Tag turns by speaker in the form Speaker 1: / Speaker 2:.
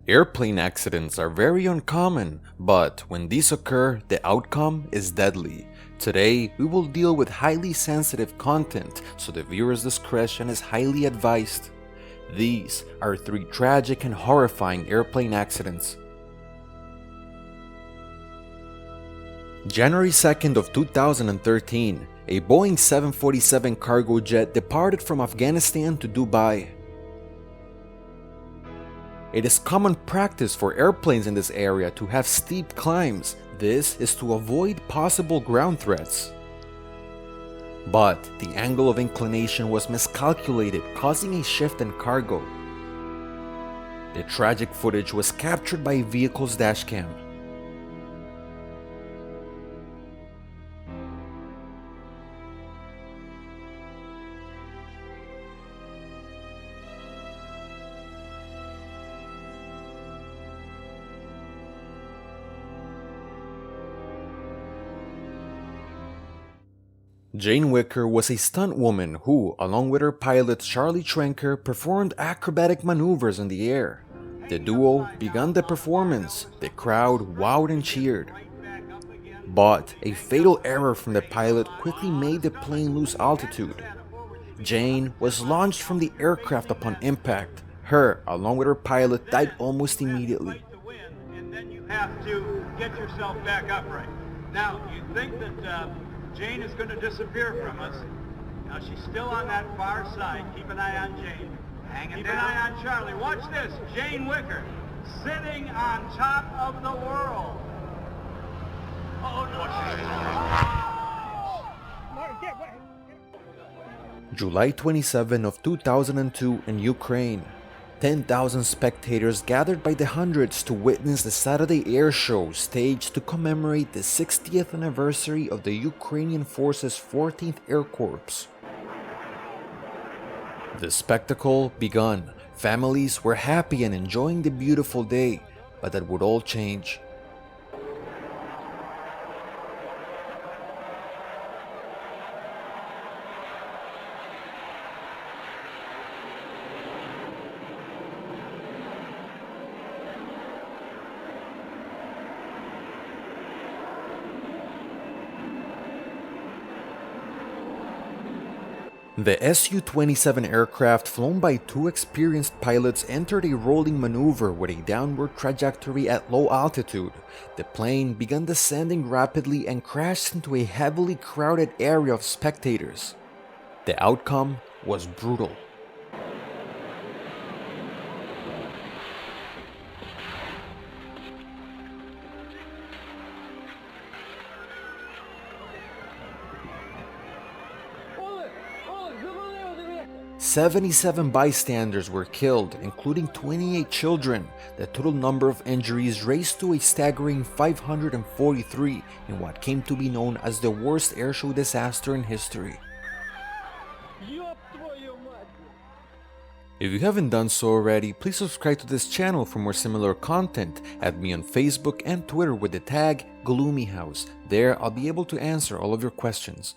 Speaker 1: Airplane accidents are very uncommon, but when these occur, the outcome is deadly. Today, we will deal with highly sensitive content, so the viewer's discretion is highly advised. These are 3 tragic and horrifying airplane accidents. January 2nd of 2013, a Boeing 747 cargo jet departed from Afghanistan to Dubai. It is common practice for airplanes in this area to have steep climbs. This is to avoid possible ground threats. But the angle of inclination was miscalculated, causing a shift in cargo. The tragic footage was captured by a vehicle's dashcam. Jane Wicker was a stunt woman who, along with her pilot Charlie Trenker, performed acrobatic maneuvers in the air. The duo began the performance. The crowd wowed and cheered. But a fatal error from the pilot quickly made the plane lose altitude. Jane was launched from the aircraft upon impact. Her, along with her pilot, died almost immediately.
Speaker 2: And then you have to get yourself back upright. Now, you think that Jane is going to disappear from us. Now, she's still on that far side. Keep an eye on Jane. Keep an eye on Charlie. Watch this. Jane Wicker sitting on top of the world. Oh, no.
Speaker 1: July 27 of 2002 in Ukraine. 10,000 spectators gathered by the hundreds to witness the Saturday air show staged to commemorate the 60th anniversary of the Ukrainian Forces 14th Air Corps. The spectacle begun. Families were happy and enjoying the beautiful day, but that would all change. The Su-27 aircraft, flown by 2 experienced pilots, entered a rolling maneuver with a downward trajectory at low altitude. The plane began descending rapidly and crashed into a heavily crowded area of spectators. The outcome was brutal. 77 bystanders were killed, including 28 children. The total number of injuries raised to a staggering 543 in what came to be known as the worst airshow disaster in history. If you haven't done so already, please subscribe to this channel for more similar content. Add me on Facebook and Twitter with the tag GloomyHouse. There, I'll be able to answer all of your questions.